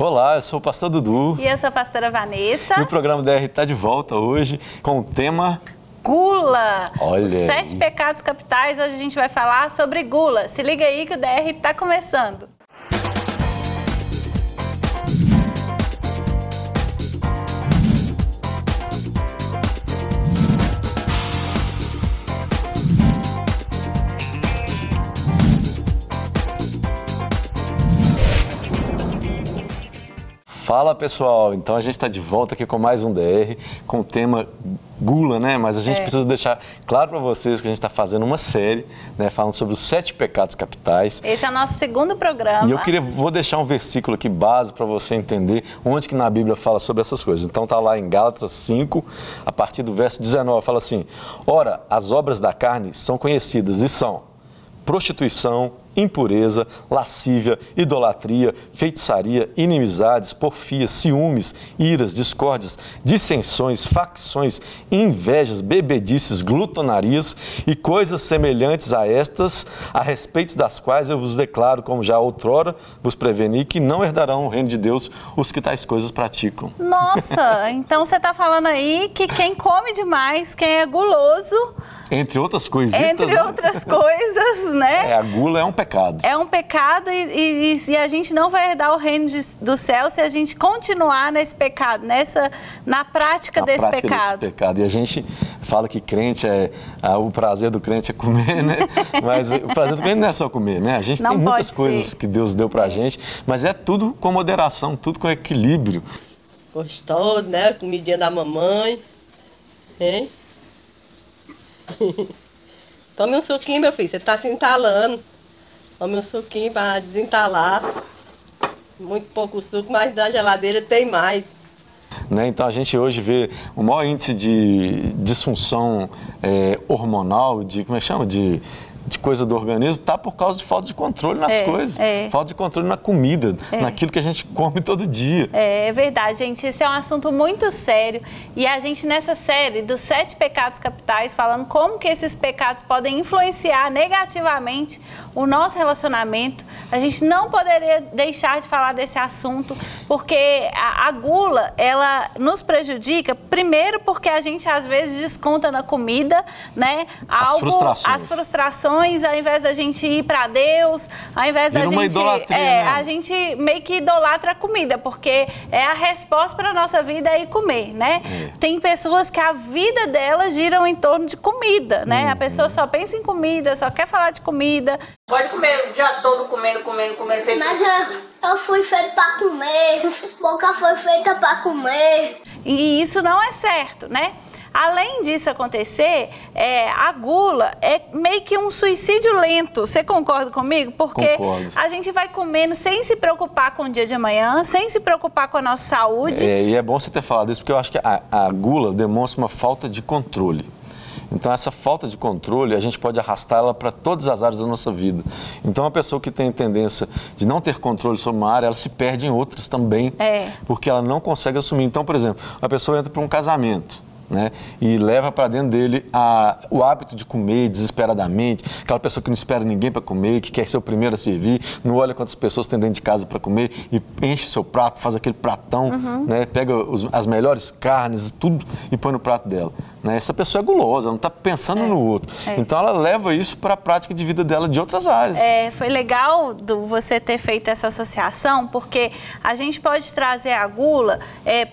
Olá, eu sou o pastor Dudu. E eu sou a pastora Vanessa. E o programa DR está de volta hoje com o tema... Gula. Olha Os 7 pecados capitais. Hoje a gente vai falar sobre gula. Se liga aí que o DR está começando. Fala pessoal, então a gente está de volta aqui com mais um DR, com o tema gula, né? Mas a gente precisa deixar claro para vocês que a gente está fazendo uma série, né? Falando sobre os 7 pecados capitais. Esse é o nosso segundo programa. E eu vou deixar um versículo aqui base para você entender onde que na Bíblia fala sobre essas coisas. Então tá lá em Gálatas 5, a partir do verso 19, fala assim: Ora, as obras da carne são conhecidas e são prostituição, impureza, lascívia, idolatria, feitiçaria, inimizades, porfias, ciúmes, iras, discórdias, dissensões, facções, invejas, bebedices, glutonarias e coisas semelhantes a estas, a respeito das quais eu vos declaro, como já outrora vos preveni, que não herdarão o reino de Deus os que tais coisas praticam. Nossa, então você está falando aí que quem come demais, quem é guloso... Entre outras coisitas. Entre outras coisas, né? A gula é um pecado. É um pecado e a gente não vai herdar o reino do céu se a gente continuar nesse pecado, na prática desse pecado. E a gente fala que crente o prazer do crente é comer, né? Mas o prazer do crente não é só comer, né? A gente tem muitas coisas que Deus deu pra gente, mas é tudo com moderação, tudo com equilíbrio. Gostoso, né? Comidinha da mamãe, hein? Tome um suquinho, meu filho, você tá se entalando. Tome um suquinho para desentalar. Muito pouco suco, mas da geladeira tem mais. Né? Então a gente hoje vê o maior índice de disfunção hormonal, como é que chama? De coisa do organismo, está por causa de falta de controle nas coisas, falta de controle na comida, naquilo que a gente come todo dia. É verdade, gente, esse é um assunto muito sério e a gente nessa série dos 7 pecados capitais, falando como que esses pecados podem influenciar negativamente o nosso relacionamento, a gente não poderia deixar de falar desse assunto, porque a gula, ela nos prejudica, primeiro porque a gente às vezes desconta na comida, né? As frustrações, ao invés da gente ir para Deus, ao invés da gente... a gente meio que idolatra a comida, porque é a resposta para a nossa vida é ir comer, né? Tem pessoas que a vida delas gira em torno de comida, né? A pessoa só pensa em comida, só quer falar de comida. Pode comer, já todo comendo. Mas eu fui feito para comer, boca foi feita para comer. E isso não é certo, né? Além disso acontecer, a gula é meio que um suicídio lento. Você concorda comigo? Porque a gente vai comendo sem se preocupar com o dia de amanhã, sem se preocupar com a nossa saúde. E é bom você ter falado isso, porque eu acho que a gula demonstra uma falta de controle. Então, essa falta de controle, a gente pode arrastá-la para todas as áreas da nossa vida. Então, a pessoa que tem tendência de não ter controle sobre uma área, ela se perde em outras também, porque ela não consegue assumir. Então, por exemplo, a pessoa entra para um casamento, né? E leva para dentro dele o hábito de comer desesperadamente, aquela pessoa que não espera ninguém para comer, que quer ser o primeiro a servir, não olha quantas pessoas tem dentro de casa para comer e enche seu prato, faz aquele pratão, né? Pega as melhores carnes, tudo e põe no prato dela, né? Essa pessoa é gulosa, ela não está pensando no outro. Então ela leva isso para a prática de vida dela de outras áreas. Foi legal você ter feito essa associação, porque a gente pode trazer a gula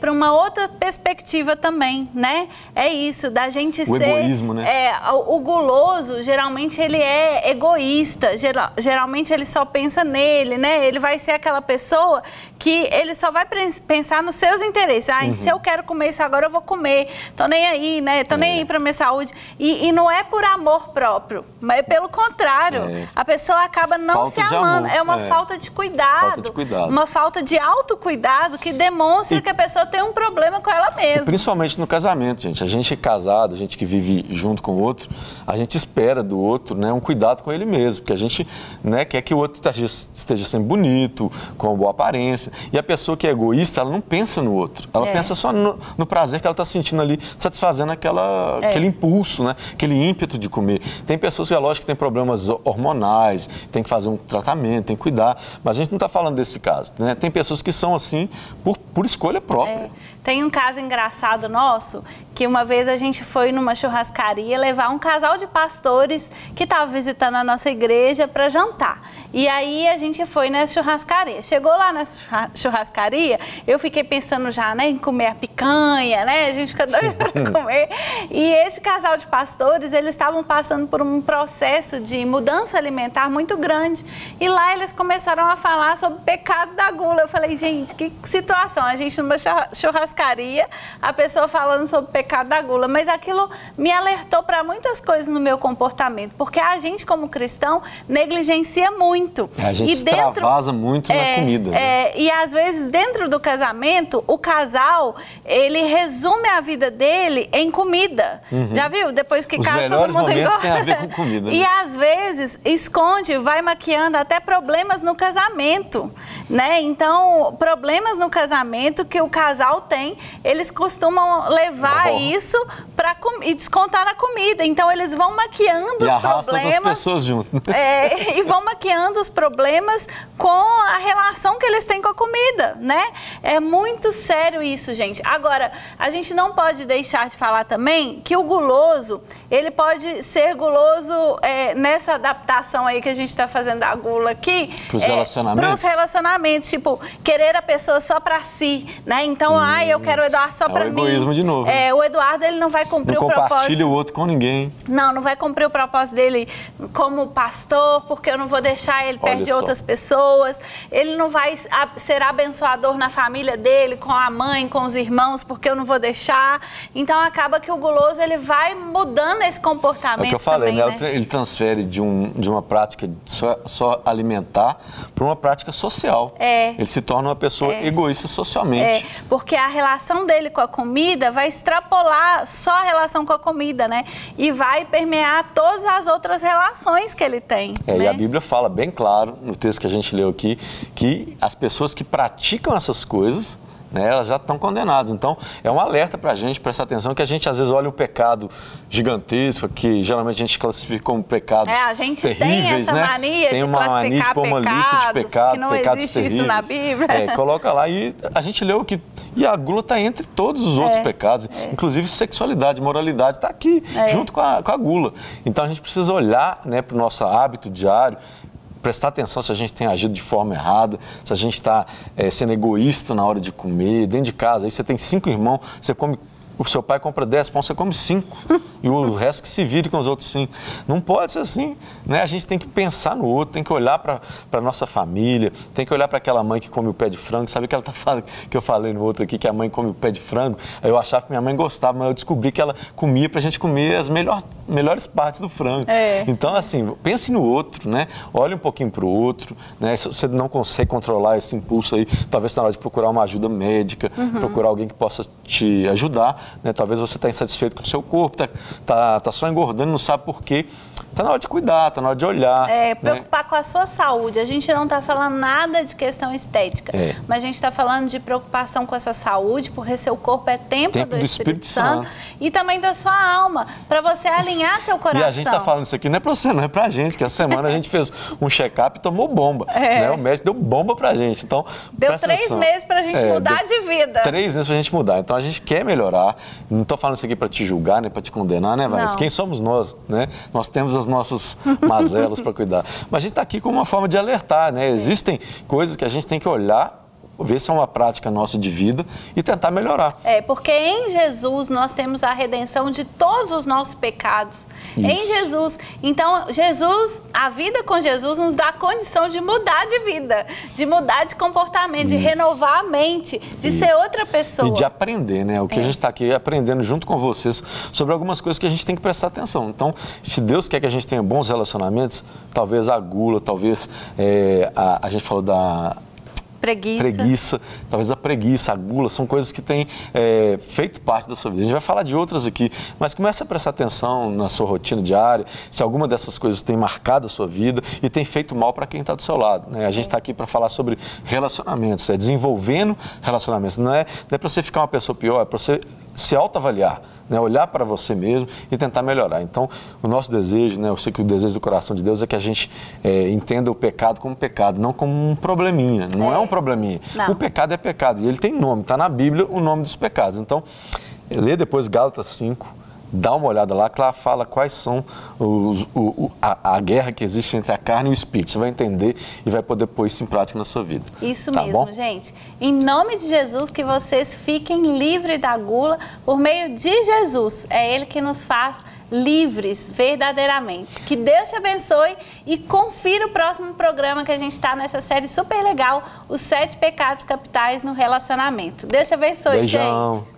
para uma outra perspectiva também, né? É isso, da gente ser... O egoísmo, né? O guloso, geralmente, ele é egoísta. Geralmente, ele só pensa nele, né? Ele vai ser aquela pessoa que ele só vai pensar nos seus interesses. Se eu quero comer isso agora, eu vou comer. Tô nem aí, né? Tô nem aí pra minha saúde. E não é por amor próprio, mas é pelo contrário. A pessoa acaba não se amando. É uma falta de cuidado. Uma falta de autocuidado que demonstra que a pessoa tem um problema com ela mesma. E principalmente no casamento. relacionamento, gente. A gente é casado, a gente que vive junto com o outro, a gente espera do outro, né, um cuidado com ele mesmo, porque a gente, né, quer que o outro esteja sempre bonito, com boa aparência. E a pessoa que é egoísta, ela não pensa no outro. Ela pensa só no prazer que ela está sentindo ali, satisfazendo aquele impulso, né, aquele ímpeto de comer. Tem pessoas que, é lógico, que têm problemas hormonais, tem que fazer um tratamento, tem que cuidar, mas a gente não está falando desse caso, né? Tem pessoas que são assim por escolha própria. Tem um caso engraçado nosso, que uma vez a gente foi numa churrascaria levar um casal de pastores que estava visitando a nossa igreja para jantar. E aí a gente foi nessa churrascaria. Chegou lá nessa churrascaria, eu fiquei pensando já, né, em comer a picanha, né? A gente fica doido para comer. E esse casal de pastores, eles estavam passando por um processo de mudança alimentar muito grande. E lá eles começaram a falar sobre o pecado da gula. Eu falei, gente, que situação. A gente numa churrascaria, a pessoa falando sobre o pecado da gula. Mas aquilo me alertou para muitas coisas no meu comportamento. Porque a gente, como cristão, negligencia muito. A gente extravasa muito na comida. Né? E às vezes, dentro do casamento, o casal, ele resume a vida dele em comida. Já viu? Depois que casa, todo mundo engorda. Tem a ver com comida, né? E às vezes, esconde, vai maquiando até problemas no casamento, né? Então, problemas no casamento que o casal tem, eles costumam levar isso e descontar na comida. Então, eles vão maquiando os problemas. Outras pessoas junto. E vão maquiando os problemas com a relação que eles têm com a comida, né? É muito sério isso, gente. Agora, a gente não pode deixar de falar também que o guloso, ele pode ser guloso nessa adaptação aí que a gente está fazendo da gula aqui. Para os relacionamentos? Para os relacionamentos, tipo, querer a pessoa só para si, né? Então, eu quero o Eduardo só para mim. É o egoísmo de novo. O Eduardo, ele não vai cumprir o propósito. Não compartilha o outro com ninguém. Não vai cumprir o propósito dele como pastor, porque eu não vou deixar ele perto de outras pessoas. Ele não vai ser abençoador na família dele, com a mãe, com os irmãos, porque eu não vou deixar. Então, acaba que o guloso, ele vai mudando esse comportamento. É o que eu falei, também, né? Ele transfere de uma prática de só alimentar para uma prática social. Ele se torna uma pessoa egoísta socialmente. Porque a relação dele com a comida vai extrapolar só a relação com a comida, né? E vai permear todas as outras relações que ele tem. Né? E a Bíblia fala bem claro, no texto que a gente leu aqui, que as pessoas que praticam essas coisas, né, elas já estão condenadas. Então, é um alerta para a gente prestar atenção, que a gente às vezes olha um pecado gigantesco, que geralmente a gente classifica como pecados terríveis, a gente tem essa mania tem de uma mania de pôr uma lista de pecados, que não pecados existe terríveis. isso na Bíblia. Coloca lá e a gente leu que... E a gula está entre todos os outros pecados, inclusive sexualidade, moralidade, está aqui, junto com a gula. Então, a gente precisa olhar, né, para o nosso hábito diário, prestar atenção se a gente tem agido de forma errada, se a gente está sendo egoísta na hora de comer, dentro de casa. Aí você tem 5 irmãos, você come, o seu pai compra 10 pão, você come 5. E o resto que se vire com os outros 5. Não pode ser assim, né? A gente tem que pensar no outro, tem que olhar para a nossa família, tem que olhar para aquela mãe que come o pé de frango. Sabe o que ela tá falando, que eu falei no outro aqui, que a mãe come o pé de frango? Eu achava que minha mãe gostava, mas eu descobri que ela comia para a gente comer as melhores partes do frango. Então, assim, pense no outro, né? Olhe um pouquinho para o outro, né? Se você não consegue controlar esse impulso aí, talvez na hora de procurar uma ajuda médica, procurar alguém que possa te ajudar, né? Talvez você está insatisfeito com o seu corpo, tá só engordando, não sabe por quê. Tá na hora de cuidar, tá na hora de olhar. Preocupar com a sua saúde. A gente não está falando nada de questão estética, mas a gente está falando de preocupação com a sua saúde, porque seu corpo é templo do Espírito Santo e também da sua alma, para você alinhar seu coração. E a gente está falando isso aqui não é para você, não, é para a gente, que essa semana a gente fez um check-up e tomou bomba. Né? O médico deu bomba para a gente. Então, deu 3 meses para a gente mudar de vida. 3 meses para a gente mudar. Então, a gente quer melhorar. Não estou falando isso aqui para te julgar, né, para te condenar, né, Vanessa? Quem somos nós, né? Nós temos as nossas mazelas para cuidar. Mas a gente está aqui como uma forma de alertar, né? Existem coisas que a gente tem que olhar, ver se é uma prática nossa de vida e tentar melhorar. Porque em Jesus nós temos a redenção de todos os nossos pecados. Isso. Em Jesus. Então, a vida com Jesus nos dá a condição de mudar de vida, de mudar de comportamento, de renovar a mente, de ser outra pessoa. E de aprender, né? O que a gente está aqui aprendendo junto com vocês sobre algumas coisas que a gente tem que prestar atenção. Então, se Deus quer que a gente tenha bons relacionamentos, talvez a gula, talvez a gente falou Preguiça. Talvez a preguiça, a gula, são coisas que têm feito parte da sua vida. A gente vai falar de outras aqui, mas comece a prestar atenção na sua rotina diária, se alguma dessas coisas tem marcado a sua vida e tem feito mal para quem está do seu lado, né? A gente está aqui para falar sobre relacionamentos, desenvolvendo relacionamentos. Não é para você ficar uma pessoa pior, é para você se autoavaliar, né? Olhar para você mesmo e tentar melhorar. Então, o nosso desejo, né? Eu sei que o desejo do coração de Deus é que a gente entenda o pecado como pecado, não como um probleminha. Não é um probleminha. Não. O pecado é pecado e ele tem nome, está na Bíblia o nome dos pecados. Então, lê depois Gálatas 5, dá uma olhada lá, que lá fala quais são a guerra que existe entre a carne e o espírito. Você vai entender e vai poder pôr isso em prática na sua vida. Isso mesmo, bom? Gente. Em nome de Jesus, que vocês fiquem livres da gula por meio de Jesus. É Ele que nos faz livres verdadeiramente. Que Deus te abençoe e confira o próximo programa que a gente está nessa série super legal, os 7 pecados capitais no relacionamento. Deus te abençoe, Beijão. gente.